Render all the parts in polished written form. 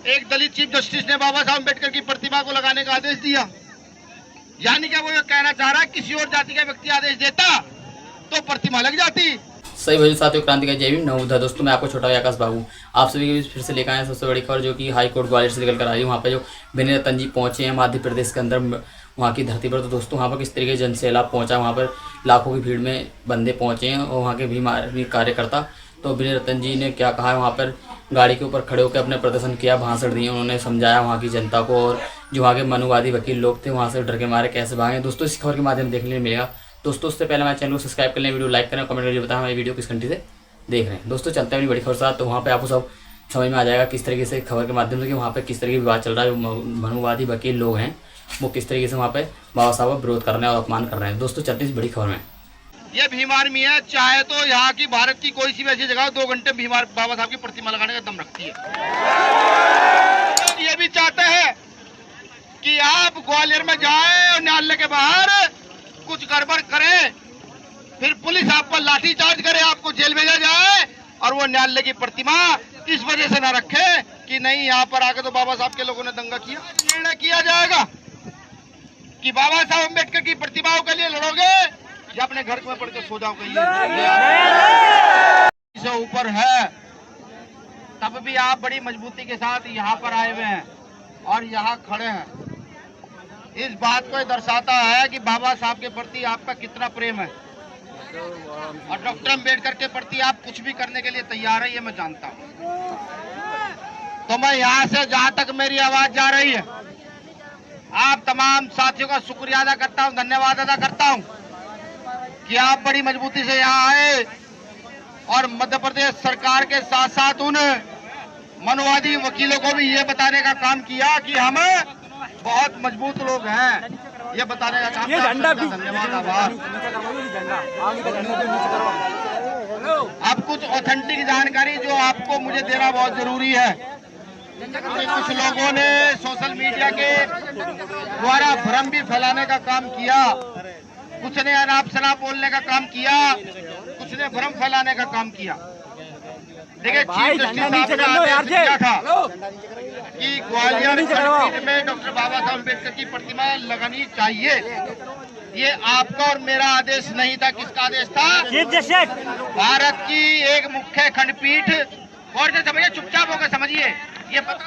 एक दलित chief justice ने बाबा साहब अम्बेडकर की प्रतिमा को लगाने का आदेश दिया। यानी क्या वो ये कहना चाह रहा है किसी और जाति का व्यक्ति आदेश देता तो प्रतिमा लग जाती। सही वजह साथियों, क्रांति का जय भीम। नवोदय दोस्तों, मैं आपको छोटा आकाश बाबू आप सभी के बीच फिर से लेकर आए सबसे बड़ी खबर, जो कि हाई कोर्ट ग्वालियर से निकल कर आई है। वहाँ पे जो विनय रतन जी पहुंचे हैं मध्य प्रदेश के अंदर, वहाँ की धरती पर। तो दोस्तों, वहाँ पर किस तरीके जन सैलाब पहुँचा, वहाँ पर लाखों की भीड़ में बंदे पहुँचे हैं और वहाँ के भी कार्यकर्ता। तो विनय रतन जी ने क्या कहा है, वहाँ पर गाड़ी के ऊपर खड़े होकर अपने प्रदर्शन किया, भाषण दिए, उन्होंने समझाया वहाँ की जनता को। और जो वहाँ के मनुवादी वकील लोग थे वहाँ से डर के मारे कैसे भागे दोस्तों, इस खबर के माध्यम से देखने मिलेगा। दोस्तों, उससे पहले हमारे चैनल को सब्सक्राइब कर लें, वीडियो लाइक करें, कमेंट करके बताएं हमारी वीडियो किस कंट्री से देख रहे हैं। दोस्तों, चलते हैं अपनी बड़ी खबर साथ। तो वहाँ पे आपको सब समझ में आ जाएगा किस तरीके से खबर के माध्यम से कि वहाँ पे किस तरीके विवाद चल रहा है। जो मनुवादी वकील लोग हैं वो किस तरीके से वहाँ पे बाबा साहब का विरोध कर रहे हैं और अपमान कर रहे हैं। दोस्तों, चलते हैं इस बड़ी खबर में। ये भीम आर्मी है, चाहे तो यहाँ की भारत की कोई सी भी ऐसी जगह 2 घंटे भीम बाबा साहब की प्रतिमा लगाने का दम रखती है। तो ये भी चाहते हैं कि आप ग्वालियर में जाएं और न्यायालय के बाहर कुछ गड़बड़ करें, फिर पुलिस आप पर लाठी चार्ज करे, आपको जेल भेजा जाए और वो न्यायालय की प्रतिमा इस वजह से न रखे कि नहीं यहाँ पर आके तो बाबा साहब के लोगों ने दंगा किया। निर्णय किया जाएगा कि बाबा साहब अम्बेडकर की प्रतिमाओं के लिए लड़ोगे या अपने घर में पढ़ के सो जाओगे। से ऊपर है, तब भी आप बड़ी मजबूती के साथ यहाँ पर आए हुए हैं और यहाँ खड़े हैं। इस बात को दर्शाता है कि बाबा साहब के प्रति आपका कितना प्रेम है और डॉक्टर अम्बेडकर के प्रति आप कुछ भी करने के लिए तैयार है, ये मैं जानता हूँ। तो मैं यहाँ से जहाँ तक मेरी आवाज जा रही है, आप तमाम साथियों का शुक्रिया अदा करता हूँ, धन्यवाद अदा करता हूँ कि आप बड़ी मजबूती से यहाँ आए और मध्य प्रदेश सरकार के साथ साथ उन मनुवादी वकीलों को भी ये बताने का काम किया कि हम बहुत मजबूत लोग हैं, ये बताने का काम किया। धन्यवाद, आभार। अब कुछ ऑथेंटिक जानकारी जो आपको मुझे देना बहुत जरूरी है। कुछ लोगों ने सोशल मीडिया के द्वारा भ्रम भी फैलाने का काम किया, कुछ ने अनाप शनाप बोलने का काम किया, कुछ ने भ्रम फैलाने का काम किया। देखिए, चीफ जस्टिस साहब ने आदेश दिया था कि ग्वालियर खंडपीठ में डॉक्टर बाबा साहब अम्बेडकर की प्रतिमा लगानी चाहिए। ये आपका और मेरा आदेश नहीं था। किसका आदेश था? Chief justice. भारत की एक मुख्य खंडपीठ, और जो समझिए, चुपचाप होकर समझिए, ये पता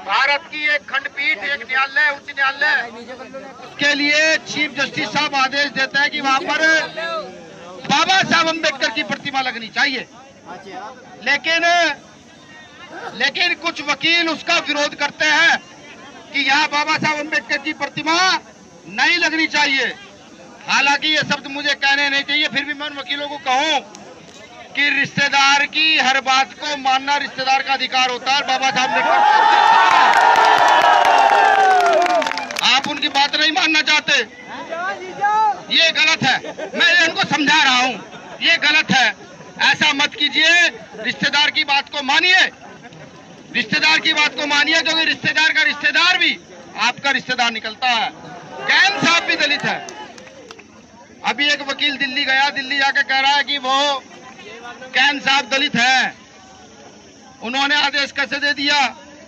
भारत की एक खंडपीठ, एक न्यायालय, उच्च न्यायालय, उसके लिए चीफ जस्टिस साहब आदेश देते हैं कि वहाँ पर बाबा साहब अम्बेडकर की प्रतिमा लगनी चाहिए। लेकिन कुछ वकील उसका विरोध करते हैं कि यहाँ बाबा साहब अम्बेडकर की प्रतिमा नहीं लगनी चाहिए। हालांकि ये शब्द मुझे कहने नहीं चाहिए, फिर भी मैं उन वकीलों को कहूँ कि रिश्तेदार की हर बात को मानना रिश्तेदार का अधिकार होता है। बाबा साहब अम्बेडकर, आप उनकी बात नहीं मानना चाहते, ये गलत है। मैं इनको समझा रहा हूँ, ये गलत है, ऐसा मत कीजिए। रिश्तेदार की बात को मानिए, रिश्तेदार की बात को मानिए, क्योंकि रिश्तेदार का रिश्तेदार भी आपका रिश्तेदार निकलता है। कैन साहब भी दलित है। अभी एक वकील दिल्ली गया, दिल्ली जाकर कह रहा है कि वो कैन साहब दलित है। उन्होंने आदेश कैसे दे दिया?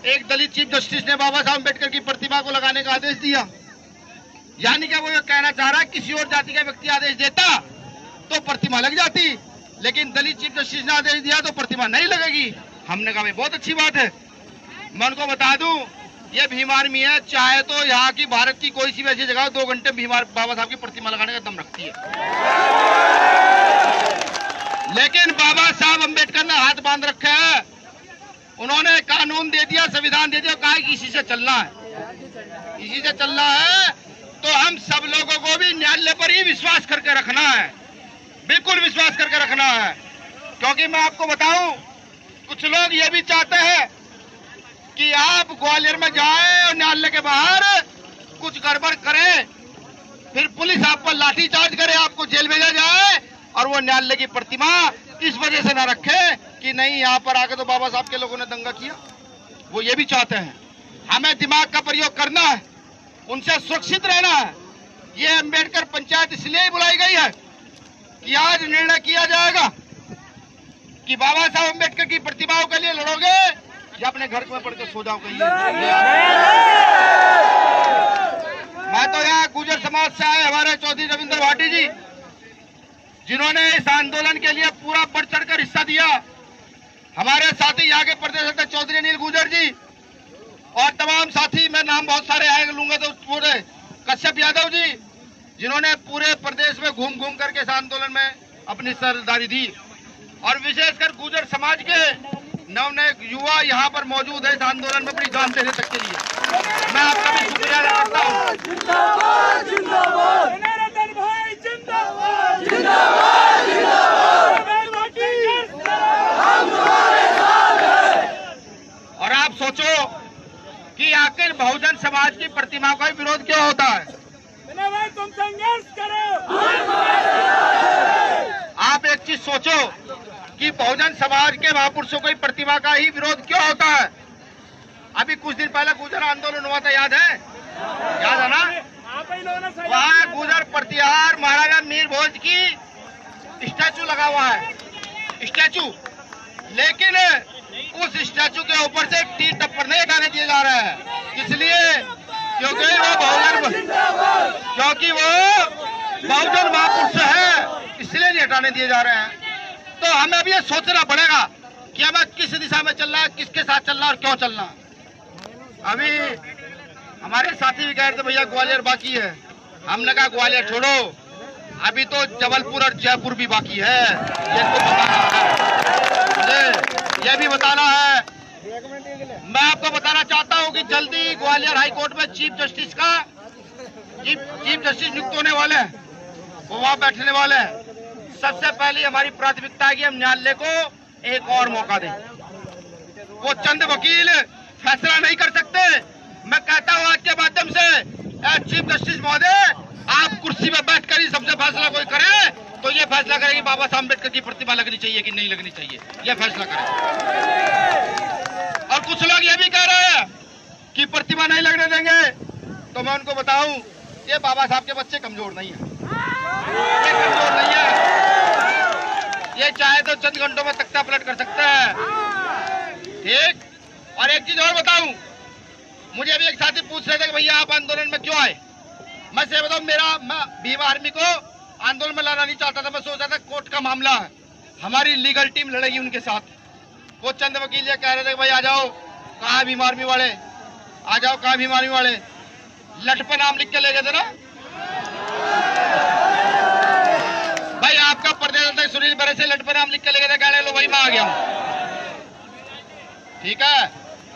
एक दलित चीफ जस्टिस ने बाबा साहब अम्बेडकर की प्रतिमा को लगाने का आदेश दिया। यानी क्या वो ये कहना चाह रहा है किसी और जाति का व्यक्ति आदेश देता तो प्रतिमा लग जाती, लेकिन दलित चीफ जस्टिस ने आदेश दिया तो प्रतिमा नहीं लगेगी। हमने कहा भाई बहुत अच्छी बात है। मैं उनको बता दूं, ये भीम आर्मी है, चाहे तो यहाँ की भारत की कोई सी भी ऐसी जगह 2 घंटे भीम बाबा साहब की प्रतिमा लगाने का दम रखती है। लेकिन बाबा साहब अम्बेडकर ने हाथ बांध रखे हैं। उन्होंने कानून दे दिया, संविधान दे दिया, कहा कि इसी से चलना है, इसी से चलना है। तो हम सब लोगों को भी न्यायालय पर ही विश्वास करके रखना है, बिल्कुल विश्वास करके रखना है। क्योंकि मैं आपको बताऊं, कुछ लोग ये भी चाहते हैं कि आप ग्वालियर में जाएं और न्यायालय के बाहर कुछ गड़बड़ करें, फिर पुलिस आप पर लाठी चार्ज करे, आपको जेल भेजा जाए और वो न्यायालय की प्रतिमा इस वजह से न रखे कि नहीं यहाँ पर आके तो बाबा साहब के लोगों ने दंगा किया। वो ये भी चाहते हैं। हमें दिमाग का प्रयोग करना है, उनसे सुरक्षित रहना है। ये अम्बेडकर पंचायत इसलिए ही बुलाई गई है कि आज निर्णय किया जाएगा कि बाबा साहब अम्बेडकर की प्रतिमाओं के लिए लड़ोगे या अपने घर में पढ़ के सो जाओ कहीं। मैं तो यहाँ गुर्जर समाज से आए हमारे चौधरी रविंद्र भाटी जी, जिन्होंने इस आंदोलन के लिए पूरा बढ़ चढ़कर हिस्सा दिया। हमारे साथी यहाँ के प्रदेश अध्यक्ष चौधरी अनिल गुर्जर जी और तमाम साथी, मैं नाम बहुत सारे आए लूंगा तो पूरे, कश्यप यादव जी, जिन्होंने पूरे प्रदेश में घूम घूम करके इस आंदोलन में अपनी सरदारी दी। और विशेषकर गुर्जर समाज के नव-नए युवा यहाँ पर मौजूद है इस आंदोलन में अपनी जान देने तक के लिए। मैं आपका भी शुक्रिया अदा करता हूँ। जिंदाबाद जिंदाबाद जनार्दन भाई जिंदाबाद जिंदाबाद जिंदाबाद हम तुम्हारे साथ हैं। और आप सोचो कि आखिर बहुजन समाज की प्रतिमा का विरोध क्यों होता है? भाई तुम संघर्ष करो। आप एक चीज सोचो कि बहुजन समाज के महापुरुषों की प्रतिमा का ही विरोध क्यों होता है? अभी कुछ दिन पहले गुर्जर आंदोलन हुआ था, याद है? याद है ना? वहाँ गुर्जर प्रतिहार महाराजा मीर भोज की स्टैचू लगा हुआ है, स्टैचू, लेकिन उस स्टैचू के ऊपर से टी टप्पर नहीं हटाने दिए जा रहे हैं। इसलिए क्योंकि वो बहुजन महापुरुष है, इसलिए नहीं हटाने दिए जा रहे हैं। तो हमें अब ये सोचना पड़ेगा कि हमें किस दिशा में चलना है, किसके साथ चलना और क्यों चलना। अभी हमारे साथी भी कह रहे थे भैया ग्वालियर बाकी है, हमने कहा ग्वालियर छोड़ो, अभी तो जबलपुर और जयपुर भी बाकी है। ये तो बताना है, ये भी बताना है। मैं आपको बताना चाहता हूं कि जल्दी ग्वालियर हाई कोर्ट में चीफ जस्टिस नियुक्त होने वाले हैं, वो वहां बैठने वाले हैं। सबसे पहले हमारी प्राथमिकता है कि हम न्यायालय को एक और मौका दें। वो चंद वकील फैसला नहीं कर सकते। मैं कहता हूं आज के माध्यम से चीफ जस्टिस महोदय, आप कुर्सी में बैठकर ही सबसे फैसला कोई करे तो ये फैसला करे कि बाबा साहब अम्बेडकर की प्रतिमा लगनी चाहिए कि नहीं लगनी चाहिए, ये फैसला करें। और कुछ लोग ये भी कह रहे हैं कि प्रतिमा नहीं लगने देंगे, तो मैं उनको बताऊं ये बाबा साहब के बच्चे कमजोर नहीं है, ये कमजोर नहीं है, ये चाहे तो चंद घंटों में तख्ता पलट कर सकता है। ठीक। और एक चीज और बताऊं, मुझे अभी एक साथी पूछ रहे थे कि भैया आप आंदोलन में क्यों आए। मैं से बताऊं, मैं भीम आर्मी को आंदोलन में लाना नहीं चाहता था। मैं सोचा था कोर्ट का मामला है, हमारी लीगल टीम लड़ेगी उनके साथ। वो चंद वकील ये कह रहे थे कि भाई आ जाओ, कहाँ भीम आर्मी वाले, आ जाओ, कहाँ भीम आर्मी वाले। लट पे नाम लिख के ले गए थे ना भाई, आपका प्रदेश अध्यक्ष सुनील बरे से लट पे नाम लिख के ले गए थे, कह रहे लो भाई मैं आ गया हूँ। ठीक है।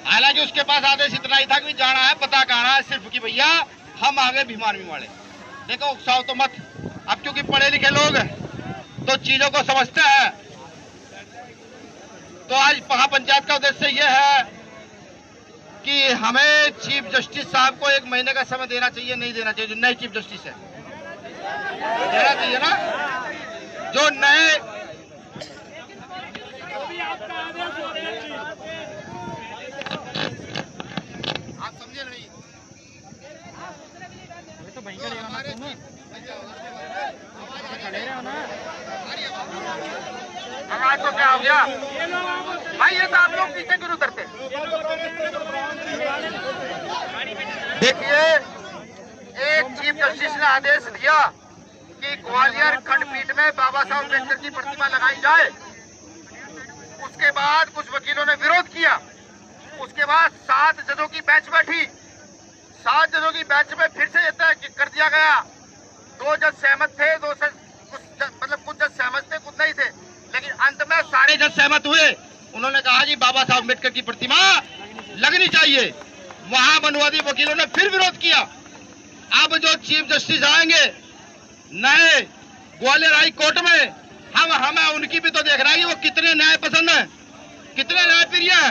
हालांकि उसके पास आदेश इतना ही था कि जाना है, पता कहना है सिर्फ कि भैया हम आ गए भीम आर्मी वाले। देखो उकसाओ तो मत, अब क्योंकि पढ़े लिखे लोग तो चीजों को समझते हैं। तो आज महापंचायत का उद्देश्य यह है कि हमें चीफ जस्टिस साहब को 1 महीने का समय देना चाहिए, नहीं देना चाहिए। जो नए चीफ जस्टिस है देना चाहिए ना, जो नए। आप समझे नहीं, तो आवाज तो क्या हो गया भाई, ये तो आप लोग पीछे क्यों करते। देखिए, एक चीफ जस्टिस ने आदेश दिया कि ग्वालियर खंडपीठ में बाबा साहब अम्बेडकर की प्रतिमा लगाई जाए। उसके बाद कुछ वकीलों ने विरोध किया। उसके बाद 7 जजों की बेंच बैठी। 7 जजों की बेंच में फिर से तय कर दिया गया। 2 जज सहमत थे, कुछ जज सहमत थे, कुछ नहीं थे, लेकिन अंत में सारे जज सहमत हुए। उन्होंने कहा जी बाबा साहब अम्बेडकर की प्रतिमा लगनी चाहिए। वहां मनुवादी वकीलों ने फिर विरोध किया। अब जो चीफ जस्टिस आएंगे नए ग्वालियर हाई कोर्ट में, हमें उनकी भी तो देखना है कि वो कितने न्याय पसंद है, कितने न्याय प्रिय है।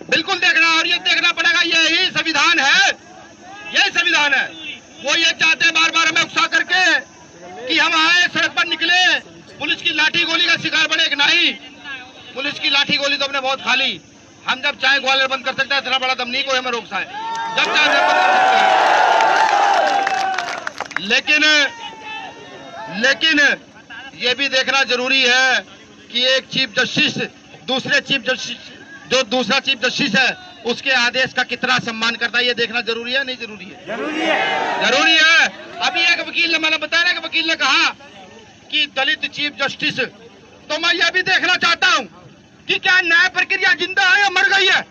बिल्कुल देखना, और ये देखना पड़ेगा। यही संविधान है, यही संविधान है। वो ये चाहते हैं बार बार हमें उकसा करके कि हम आए, सड़क पर निकले, पुलिस की लाठी गोली का शिकार बने। नहीं, पुलिस की लाठी गोली तो हमने बहुत खा ली। हम जब चाहे ग्वालियर बंद कर सकते हैं, इतना बड़ा दम नहीं कोई हमें रोक पाए। जब चाहे बंद कर सकते हैं। लेकिन ये भी देखना जरूरी है कि एक चीफ जस्टिस दूसरे चीफ जस्टिस जो दूसरा चीफ जस्टिस है उसके आदेश का कितना सम्मान करता है, ये देखना जरूरी है नहीं जरूरी है? जरूरी है। अभी एक वकील ने, मैंने बताया कि वकील ने कहा कि दलित चीफ जस्टिस, तो मैं यह भी देखना चाहता हूं कि क्या न्याय प्रक्रिया जिंदा है या मर गई है।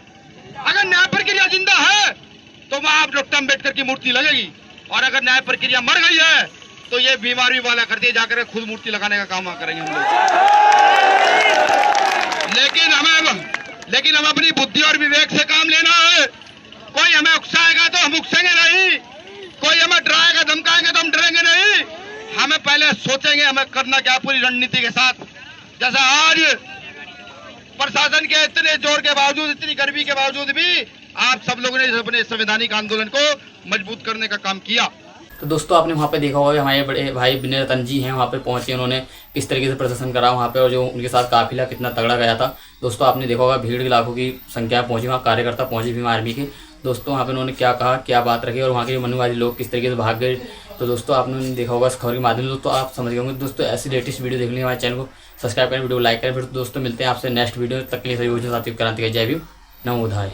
अगर न्याय प्रक्रिया जिंदा है तो वहां डॉक्टर अम्बेडकर की मूर्ति लगेगी, और अगर न्याय प्रक्रिया मर गई है तो ये बीमारी वाला कर दिए जाकर खुद मूर्ति लगाने का काम करेंगे हम लोग। लेकिन हमें अपनी बुद्धि और विवेक से काम लेना है। कोई हमें उकसाएगा तो हम उकसेंगे नहीं, कोई हमें डराएगा धमकाएंगे तो हम डरेंगे नहीं। हमें पहले सोचेंगे हमें करना क्या पूरी रणनीति के साथ। जैसा आज प्रशासन के इतने जोर के बावजूद, इतनी गर्मी के बावजूद भी आप सब लोगों ने अपने संवैधानिक आंदोलन को मजबूत करने का काम किया। तो दोस्तों आपने वहाँ पे देखा होगा हमारे बड़े भाई विनय रतन जी हैं, वहाँ पे पहुँचे, उन्होंने किस तरीके से प्रदर्शन करा वहाँ पे, और जो उनके साथ काफिला कितना तगड़ा गया था। दोस्तों आपने देखा होगा भीड़ लाखों की संख्या पहुँची, वहाँ कार्यकर्ता पहुँचे भीम आर्मी के। दोस्तों वहाँ पे उन्होंने क्या कहा, क्या बात रखी, और वहाँ के मनुवादी लोग किस तरीके से भाग गए। तो दोस्तों आपने देखा होगा इस खबर के माध्यम से। दोस्तों आप समझ गए होंगे। दोस्तों ऐसी लेटेस्ट वीडियो देखने के लिए हमारे चैनल को सब्सक्राइब करें, वीडियो को लाइक करें। फिर दोस्तों मिलते हैं आपसे नेक्स्ट वीडियो तक के लिए सभी साथियों क्रांति का जय भीम, नमो बुद्धाय।